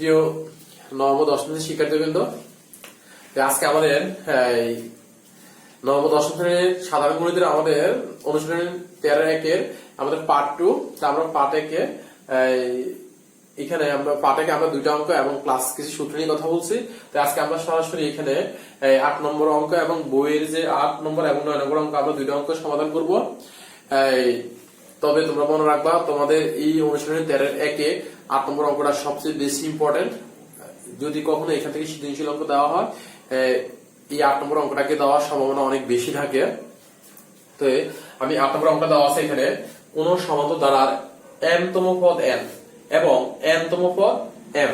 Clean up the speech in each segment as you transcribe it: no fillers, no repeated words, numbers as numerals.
প্রিয় নবম ও দশম শ্রেণীর শিক্ষার্থীবৃন্দ, আজকে আমাদের নবম ও দশম শ্রেণীর সাধারণ গণিতের আমাদের অনুশীলনী 13-1 আমাদের পার্ট 2। আমরা পার্ট 1 এখানে আমরা দুইটা অঙ্ক এবং ক্লাস কিছু সূত্র নিয়ে কথা বলছি। তো আজকে আমরা সরাসরি এখানে 8 নম্বর অঙ্ক এবং বইয়ের যে 8 নম্বর এবং 9 নম্বর অঙ্ক আমরা দুইটা অঙ্ক সমাধান করব। তবে তোমরা মনে রাখবা, তোমাদের এই অনুশীলনী 13-1 8 নম্বর অঙ্কটা সবচেয়ে বেশি ইম্পর্টেন্ট। যদি কখনো এখান থেকে সৃজনশীল অঙ্ক দেওয়া হয়, এই 8 নম্বর অঙ্কটাকে দেওয়ার সম্ভাবনা অনেক বেশি থাকে। তো আমি 8 নম্বর অঙ্কটা দেওয়া আছে এখানে, কোন সমান্তর দ্বারার m তম পদ n এবং n তম পদ m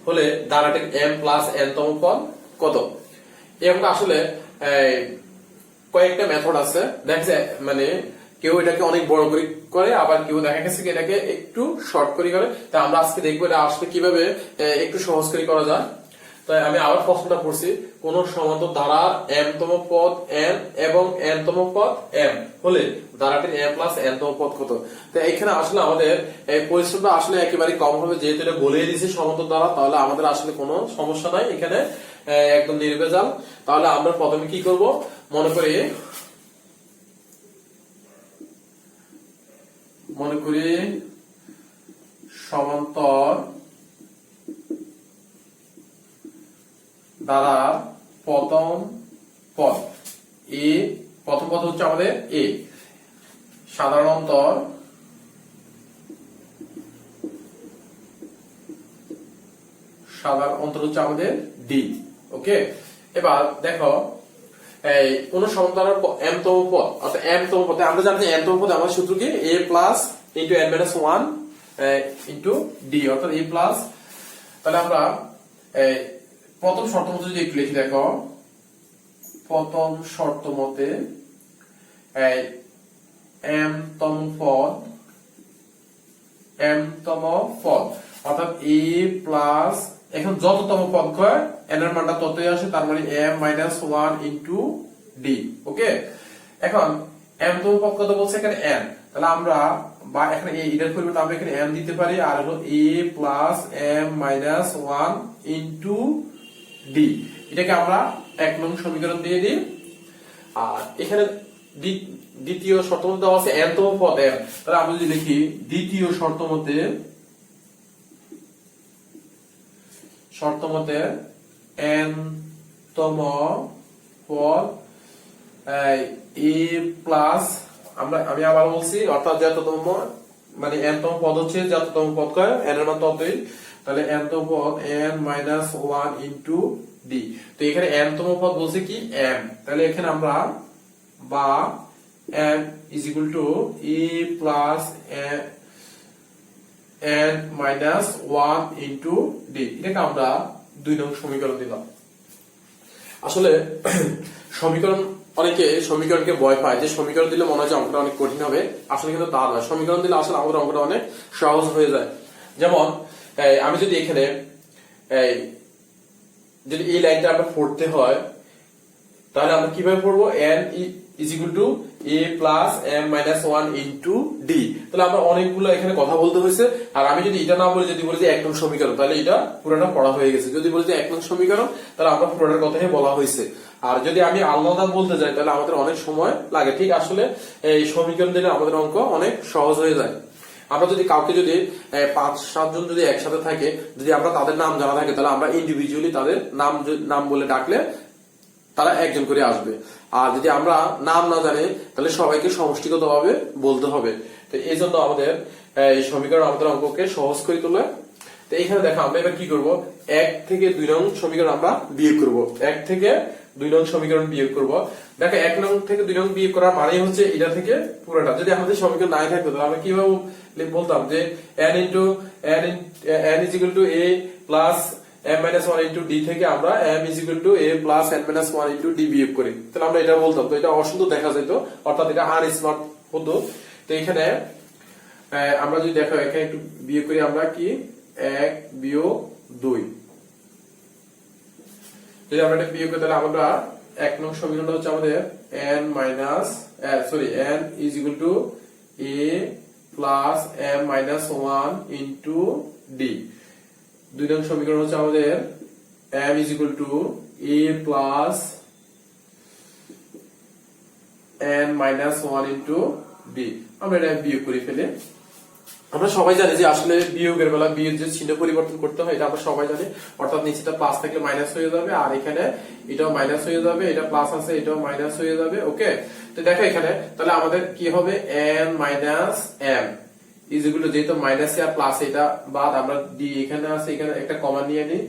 হলে দ্বারাটির m প্লাস n তম পদ কত। এই অঙ্কটা আসলে কয়েকটা মেথড আছে। দেখছে মানে কেউ এটাকে অনেক বড় করে, আবার কেউ দেখা গেছে এটাকে একটু শর্ট করে করে। তা আমরা আজকে দেখবো এটা আসলে কিভাবে একটু সহজ করে করা যায়। তাই আমি আবার প্রশ্নটা পড়ছি, কোন সমান্তর ধারার m তম পদ n এবং n তম পদ m হলে ধারাটির m প্লাস n তম পদ কত। তো এখানে আসলে আমাদের পরিশ্রমটা আসলে একেবারে কম হবে, যেহেতু এটা বলেই দিয়েছি সমান্তর দ্বারা, তাহলে আমাদের আসলে কোনো সমস্যা নাই এখানে, একদম নির্ভেজাল। তাহলে আমরা প্রথমে কি করব, মনে করি সমান্তর দ্বারা প্রথম পদ হচ্ছে আমাদের এ, সাধারণ অন্তর হচ্ছে আমাদের ডি। ওকে, এবার দেখো কোন সমান্তর m তম পদ, অর্থাৎ m তম পদে আমরা জানি m তম পদে আমাদের সূত্র কি, a plus into n minus 1 into D, অর্থাৎ a প্লাস। তাহলে আমরা প্রথম শর্ত মতে যদি একটু লিখি, দেখো প্রথম শর্ত মতে m তম পদ অর্থাৎ a প্লাস, এখন যততম পদ হয় n এর মানটা ততই আসে, তার মানে m মাইনাস 1 ইন্টু ডি। ওকে, এখন m তম পদ কত বলছে এখানে n, তাহলে আমরা বা এখানে এটার পরিবর্তে আমরা এখানে m দিতে পারি, আর হলো a plus m minus 1 into D. এটাকে আমরা 1 নং সমীকরণ দিয়ে দিই। আর এখানে দ্বিতীয় শর্ত মতে দেওয়া আছে n তম পদ m, তাহলে আমরা যদি লিখি দ্বিতীয় শর্ত মতে n তম পদ a প্লাস, আমি আবার বলছি, অর্থাৎ যততম মানে n তম পদ হচ্ছে যততম পদ হয় n এর মান ততই, তাহলে n তম পদ n মাইনাস 1 ইন্টু ডি। তো এখানে n তম পদ বলছে কি m, তাহলে এখানে আমরা বা m is equal to a plus n minus 1 into D, এটাকে আমরা 2 নং সমীকরণ দিলাম। আসলে অনেকে সমীকরণকে ভয় পায়, যে সমীকরণ দিলে মনে হয় যে অঙ্কটা অনেক কঠিন হবে। আসলে কিন্তু তা নয়, সমীকরণ দিলে আসলে আমাদের অঙ্কটা অনেক সহজ হয়ে যায়। যেমন আমি যদি এখানে যদি এই লাইনটা আমরা পড়তে হয়, তাহলে আমরা কিভাবে পড়বো, n is equal to a plus m minus 1 into d। তাহলে আমরা অনেকগুলো এখানে কথা বলতে হয়েছে। আর আমি যদি এটা না বলি, যদি বলি যে 1 নং সমীকরণ, তাহলে এটা পুরোটা পড়া হয়ে গেছে। যদি বলি যে 1 নং সমীকরণ, তাহলে আমরা পুরোটার কথাই বলা হয়েছে। আর যদি আমি আলাদা বলতে যাই, তাহলে আমাদের অনেক সময় লাগে। ঠিক আসলে এই সমীকরণ দিলে আমাদের অঙ্ক অনেক সহজ হয়ে যায়। আমরা যদি কাউকে যদি 5-7 জন যদি একসাথে থাকে, যদি আমরা তাদের নাম জানা থাকে, তাহলে আমরা ইন্ডিভিজুয়ালি তাদের নাম বলে ডাকলে তারা একজন করে আসবে। আর যদি আমরা নাম না জানি, তাহলে সবাইকে সমষ্টিগতভাবে বলতে হবে। তো এই জন্য আমাদের এই সমীকরণ আমাদের অঙ্ককে সহজ করে তোলে। তো এইখানে দেখো আমরা এবার কি করব, 1 থেকে 2 নং সমীকরণ আমরা বিয়োগ করব। 1 থেকে 2 নং সমীকরণ বিয়োগ করব। দেখো 1 নং থেকে 2 নং বিয়োগ করার মানে হচ্ছে এটা থেকে পুরোটা। যদি আমাদের সমীকরণ নাই থাকতো, তাহলে আমরা কিভাবে বলতাম যে n is equal to a plus m minus 1 into d থেকে আমরা m is equal to a plus n minus 1 into d বিয়োগ করি, তাহলে আমরা এটা বলতাম। তো এটা অসুন্দর দেখা যেত, অর্থাৎ এটা আনস্মার্ট হতো। তো এখানে আমরা যদি দেখো এখানে একটু বিয়োগ করি, আমরা কি 1 বিয়োগ 2, যদি আমরা এটা বিয়োগ করি, তাহলে আমরা 1 নং সমীকরণটা হচ্ছে আমাদের n is equal to a plus m minus 1 into d 2 নং সমীকরণ হচ্ছে আমাদের m is equal to a plus n minus 1 into b। আমরা এটা বিয়োগ করে ফেলে। আমরা সবাই জানি যে আসলে বিয়োগের বেলা বিয়োগ যে চিহ্ন পরিবর্তন করতে হয় এটা আমরা সবাই জানি, অর্থাৎ নিচেটা প্লাস থাকলে মাইনাস হয়ে যাবে, আর এখানে এটাও মাইনাস হয়ে যাবে, এটা প্লাস আছে এটাও মাইনাস হয়ে যাবে। ওকে, তো দেখো এখানে তাহলে আমাদের কি হবে n minus m is equal to, যেহেতু মাইনাস আর প্লাস এটা বাদ আমরা ডি এখানে আছে, এখানে একটা কমন নিয়ে নিই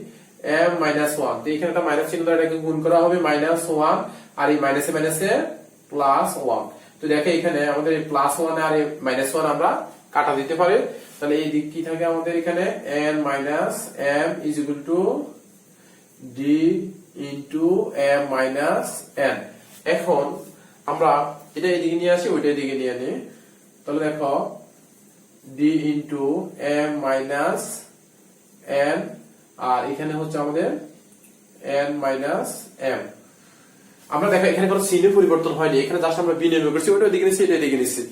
m minus 1, তো এখানে একটা মাইনাস চিহ্ন দ্বারা এটাকে গুণ করা হবে মাইনাস 1, আর এই মাইনাসে মাইনাসে প্লাস 1। তো দেখো এখানে আমাদের এই প্লাস 1 আর এই মাইনাস 1 আমরা কাটা দিতে পারে, তাহলে এই দিক কি থাকে আমাদের এখানে n minus m is equal to d into m minus n। এখন আমরা এটা এদিকে নিয়ে আসি, ওইটা এদিকে নিয়ে নিই, তাহলে দেখো d into m minus n, আর এখানে হচ্ছে আমাদের n minus m। আমরা দেখো এখানে কোনো চিহ্ন পরিবর্তন হয়নি, এখানে জাস্ট আমরা বিনিময় করছি, ওটা এদিকে নিচ্ছি এটা এদিকে নিচ্ছি,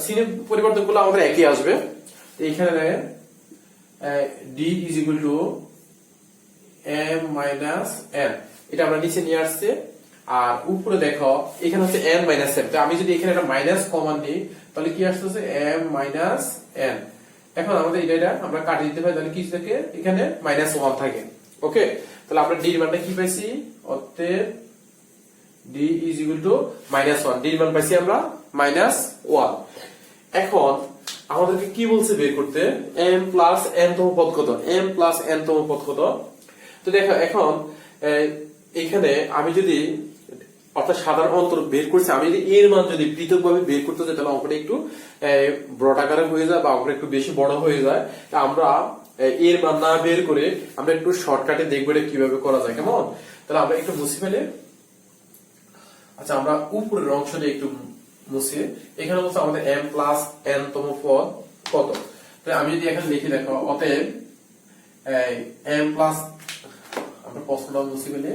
চিহ্ন পরিবর্তন করলে আমাদের একই আসবে। এখানে d is equal to m minus n, এটা আমরা নিচে নিয়ে আসছি, আর উপরে দেখো এখানে হচ্ছে n minus m, তো আমি যদি এখানে একটা মাইনাস কমন নিই তাহলে কি আসতেছে m minus n। এখন আমাদের এটা আমরা কাটিয়ে দিতে পারি, তাহলে কি থাকে এখানে মাইনাস 1 থাকে। ওকে, তাহলে আমরা d এর মানটা কি পাইছি, অতএব d is equal to -1, d এর মান পাইছি আমরা -1। এখন আমাদেরকে কি বলছে বের করতে, m plus n তম পদ কত, m plus n তম পদ কত। তো দেখো এখন এখানে আমি যদি অর্থাৎ সাধারণ অন্তর বের করছি, আমি যদি এর মান যদি পৃথকভাবে বের করতে যাই তাহলে অঙ্কটা একটু ব্রড আকারে হয়ে যায় বা অঙ্কটা একটু বেশি বড় হয়ে যায়। তা আমরা এর মান না বের করে আমরা একটু শর্টকাটে দেখবো এটা কিভাবে করা যায়, কেমন। তাহলে আমরা একটু মুছে ফেলে, আচ্ছা আমরা উপরের অংশটা একটু মুছে, এখানে বলছে আমাদের m plus n তম পদ কত। তাহলে আমি যদি এখানে লিখি দেখো, অতএব m plus, আমরা প্রশ্নটা মুছে ফেলে,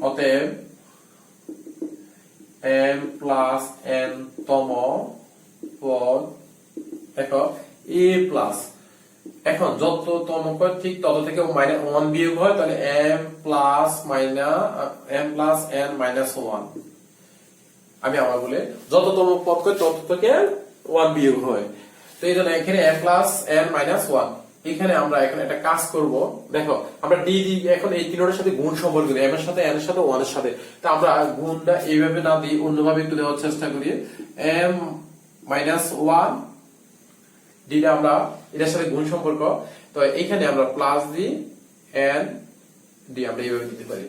অতএব m plus n তম পদ দেখো a plus, এখন যত তম পদ ঠিক তত থেকে -1 বিয়োগ হয়, তাহলে m plus n minus 1। আমি আবার বলে যত তম পদ করে তত থেকে 1 বিয়োগ হয়, তো এই জন্য এখানে m plus n minus 1। এখানে আমরা এখন একটা কাজ করব, দেখো আমরা d এখন এই তিনটার সাথে গুণ সম্পর্ক করি, m এর সাথে n এর সাথে 1 এর সাথে, তো আমরা গুণটা এইভাবে না দিই অন্যভাবে একটু দেওয়ার চেষ্টা করি, m minus 1 d টা আমরা এটার সাথে গুণ সম্পর্ক, তো এখানে আমরা প্লাস দিই n d আমরা এইভাবে দিতে পারি।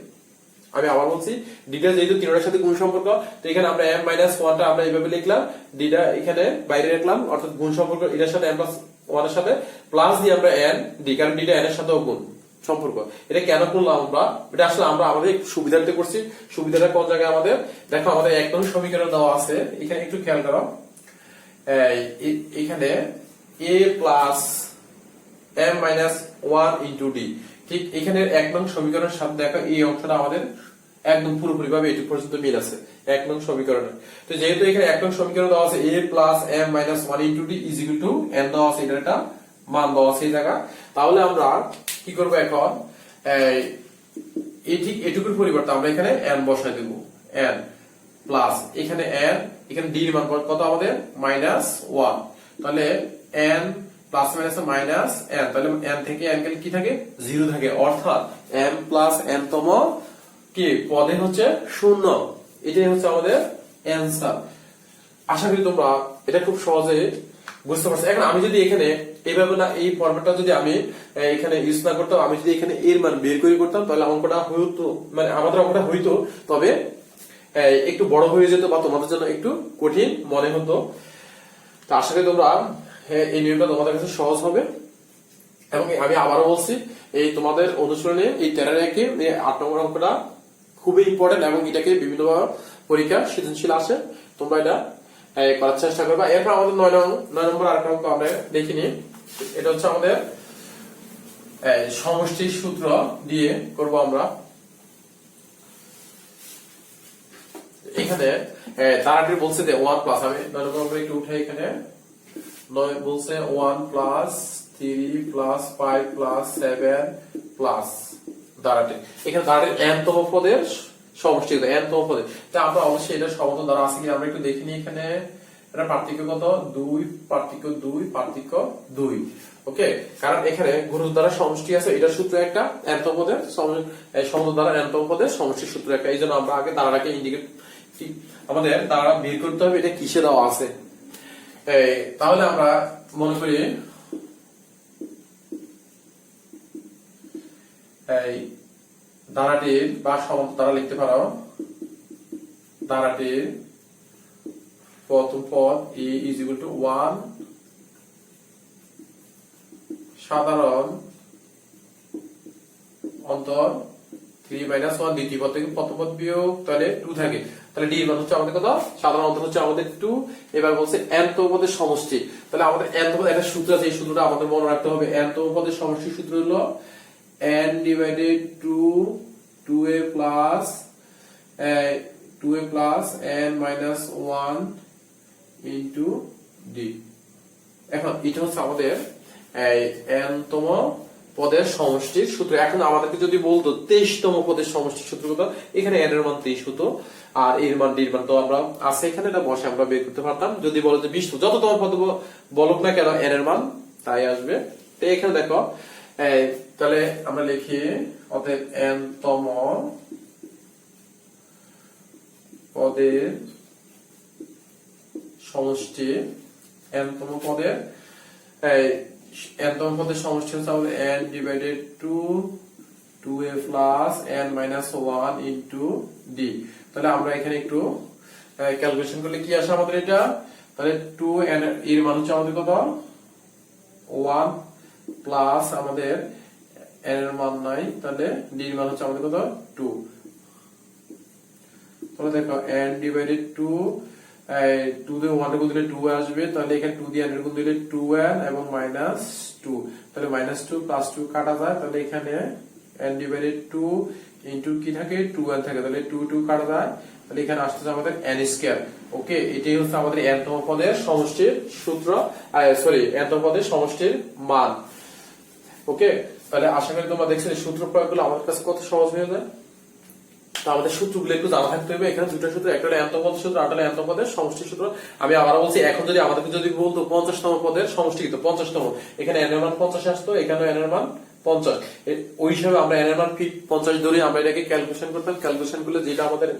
আমি আবার বলছি, d টা যেহেতু তিনটার সাথে গুণ সম্পর্ক, তো এখানে আমরা m minus 1 টা আমরা এইভাবে লিখলাম, d টা এখানে বাইরে রাখলাম, অর্থাৎ গুণ সম্পর্ক এটার সাথে m plus 1 এর সাথে প্লাস দিয়ে আমরা n d, কারণ d টা n এর সাথেও গুণ সম্পর্ক। এটা কেন করলাম আমরা, এটা আসলে আমরা আমাদের একটু সুবিধার্থে করছি। সুবিধাটা কোন জায়গায় আমাদের, দেখো আমাদের এক নং সমীকরণ দেওয়া আছে, এখানে একটু খেয়াল করো, এখানে a plus m minus 1 into d, ঠিক এখানে এক নং সমীকরণের সাথে দেখো এই অংশটা আমাদের একদম পুরোপুরি ভাবে এটুকু পর্যন্ত মিল আছে এক নং সমীকরণে। তো যেহেতু এখানে এক নং সমীকরণ দেওয়া আছে a plus m minus 1 into d is equal to n দেওয়া আছে, এটার একটা মান দেওয়া আছে এই জায়গা, তাহলে আমরা কি করব এখন, এই ঠিক এটুকুর পরিবর্তে আমরা এখানে n বসাই দেব, n প্লাস এখানে n, এখানে d এর মান কত আমাদের -1, তাহলে n plus minus minus n, তাহলে n থেকে n গেলে কি থাকে 0 থাকে, অর্থাৎ m plus n তম কি পদে হচ্ছে 0। এটাই হচ্ছে আমাদের অ্যানসার। আশা করি তোমরা এটা খুব সহজে বুঝতে পারছো। এখন আমি যদি এখানে এইভাবে না, এই ফরম্যাটটা যদি আমি এখানে ইউজ না করতাম, আমি যদি এখানে এর মান বের করে করতাম, তাহলে অঙ্কটা হইতো, মানে আমাদের অঙ্কটা হইতো, তবে একটু বড় হয়ে যেত বা তোমাদের জন্য একটু কঠিন মনে হতো। তো আশা করি তোমরা এই নিয়মটা তোমাদের কাছে সহজ হবে। এবং আমি আবারও বলছি, এই তোমাদের অনুশীলনে এই 13 8 নম্বর অঙ্কটা খুবই ইম্পর্টেন্ট, এবং এটাকে বিভিন্ন পরীক্ষা সৃজনশীল আসে, তোমরা এটা করার চেষ্টা করবা। এরপর আমাদের 9 নম্বর আরেকটা অঙ্ক আমরা দেখিনি, এটা হচ্ছে আমাদের সমষ্টির সূত্র দিয়ে করব আমরা। এখানে তারাটি বলছে যে 1 প্লাস, আমি 9 নম্বর একটু উঠাই, এখানে বলছে 1 প্লাস 3 প্লাস 5 প্লাস 7 প্লাস দ্বারাটি, এখানে দ্বারাটির n তম পদের সমষ্টি কত, n তম পদে। তা আমরা অবশ্যই এটা সমতল দ্বারা আছে কি আমরা একটু দেখে নিই। এখানে এটা পার্থক্য কত, 2 পার্থক্য 2 পার্থক্য 2। ওকে, কারণ এখানে গুণজ দ্বারা সমষ্টি আছে, এটা সূত্র একটা n তম পদের সমতল দ্বারা n তম পদের সমষ্টির সূত্র একটা। এইজন্য আমরা আগে দ্বারাটাকে ইন্ডিকেট, আমাদের দ্বারা বের করতে হবে এটা কিসে দেওয়া আছে। তাহলে আমরা মনে করি এই দ্বারাটির বা সমান্তর দ্বারা লিখতে পারো, দ্বারাটির প্রথম পদ a is equal to 1 সাধারণ অন্তর 3 - 1 দ্বিতীয় পদ থেকে প্রথম পদ বিয়োগ, তাহলে 2 থাকে, তাহলে d এর মান হচ্ছে আমাদের কত, সাধারণ অন্তর হচ্ছে আমাদের 2। এবার বলছে n তম পদের সমষ্টি, তাহলে আমাদের n তম পদের একটা সূত্র আছে, এই সূত্রটা আমাদের মনে রাখতে হবে। n তম পদের সমষ্টির সূত্র হলো n divided 2a plus n minus 1 into d। এখন এটা হচ্ছে আমাদের n তম পদের সমষ্টির সূত্র। এখন আমাদেরকে যদি বলতো 23 তম পদের সমষ্টির সূত্র কত, এখানে n এর মান 23 হতো, আর এর মান d এর মান তো আমরা আছে এখানে, এটা বসে আমরা বের করতে পারতাম। যদি বলো যে 20, যত তম পদ বলুক না কেন n এর মান তাই আসবে। তো এখানে দেখো, তাহলে আমরা লিখি অতএব n তম পদের সমষ্টি, n তম পদের সমষ্টি হচ্ছে আমাদের n divided 2a plus n minus 1 into d। তাহলে আমরা এখানে একটু ক্যালকুলেশন করলে কি আসে আমাদের এটা, তাহলে 2n এর মান হচ্ছে আমাদের কত, 1 প্লাস আমাদের n এর মান নাই, তাহলে d এর মান হচ্ছে আমাদের কত, 2। তাহলে দেখো n divided 2 দিয়ে 1 এর গুণ দিলে 2 আসবে, তাহলে এখানে 2 দিয়ে n এর গুণ দিলে 2n এবং মাইনাস 2, তাহলে মাইনাস 2 প্লাস 2 কাটা যায়, তাহলে এখানে n divided 2 ইনটু কি থাকে, 2n থাকে, তাহলে 2 2 কাটা যায়, তাহলে এখানে আসছে আমাদের n স্কয়ার। ওকে, এটাই হচ্ছে আমাদের n তম পদের সমষ্টির সূত্র, সরি n তম পদের সমষ্টির মান। ওকে, তাহলে আশা করি তোমরা দেখছো এই সূত্র প্রয়োগগুলো আমাদের কাছে কত সহজ হয়ে যায়। তো আমাদের সূত্রগুলো একটু জানা থাকতে হবে। এখানে দুটো সূত্র, একটা হলো n তম পদের সূত্র, আরেকটা হলো n তম পদের সমষ্টির সূত্র। আমি আবার বলছি, এখন যদি আমাদেরকে যদি বলতো 50 তম পদের সমষ্টি কত, 50 তম, এখানে n এর মান 50 আসতো, এখানে n এর মান 50, ওই হিসাবে আমরা n এর মান ঠিক 50 ধরে আমরা এটাকে ক্যালকুলেশন করতাম, ক্যালকুলেশন করলে যেটা আমাদের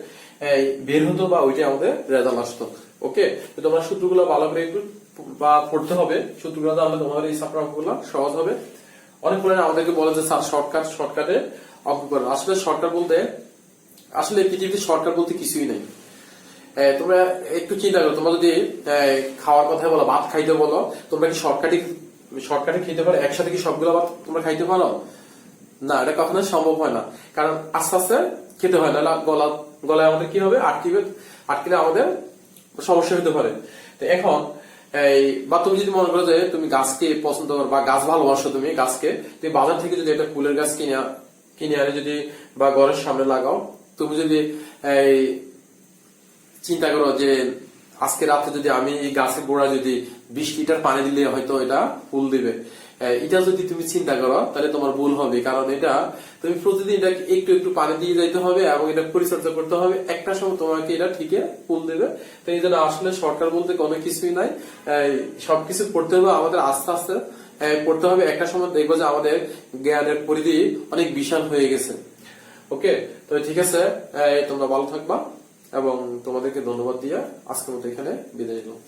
বের হতো বা ওইটাই আমাদের রেজাল্ট আসতো। ওকে, তো তোমরা সূত্রগুলো ভালো করে একটু বা পড়তে হবে, সূত্রগুলো জানলে তোমাদের এই সাপ্রাম অঙ্কগুলো সহজ হবে। অনেক পরে আমাদেরকে বলে যে স্যার শর্টকাটে অঙ্ক করেন। আসলে শর্টকাট বলতে, আসলে পৃথিবীতে শর্টকাট বলতে কিছুই নাই। তোমরা একটু চিন্তা করো, তোমরা যদি খাওয়ার কথা বলো, ভাত খাইতে বলো, তোমরা কি শর্টকাটে খেতে পারো, একসাথে কি সবগুলো ভাত তোমরা খাইতে পারো? না, এটা কখনো সম্ভব হয় না, কারণ আস্তে আস্তে খেতে হয়, না গলায় আমাদের কি হবে, আটকিলে আমাদের সমস্যা হতে পারে। তো এখন বা তুমি যদি মনে করো যে তুমি গাছকে পছন্দ করো বা গাছ ভালোবাসো, তুমি গাছকে, তুমি বাজার থেকে যদি একটা ফুলের গাছ কিনে আনে যদি বা ঘরের সামনে লাগাও, তুমি যদি চিন্তা করো যে আজকে রাতে যদি আমি এই গাছের গোড়া যদি 20 লিটার পানি দিলে হয়তো এটা ফুল দিবে, এটা যদি তুমি চিন্তা করো তাহলে তোমার ভুল হবে। কারণ এটা তুমি প্রতিদিন এটা একটু একটু পানি দিয়ে যাইতে হবে এবং এটা পরিচর্যা করতে হবে, একটা সময় তোমাকে এটা ঠিকই ফুল দেবে। তো এই জন্য আসলে সরকার বলতে কোনো কিছুই নাই, সবকিছু পড়তে হবে আমাদের, আস্তে আস্তে পড়তে হবে। একটা সময় দেখবো যে আমাদের জ্ঞানের পরিধি অনেক বিশাল হয়ে গেছে। ওকে, তো ঠিক আছে, তোমরা ভালো থাকবা এবং তোমাদেরকে ধন্যবাদ দিয়ে আজকের মতো এখানে বিদায় নিলাম।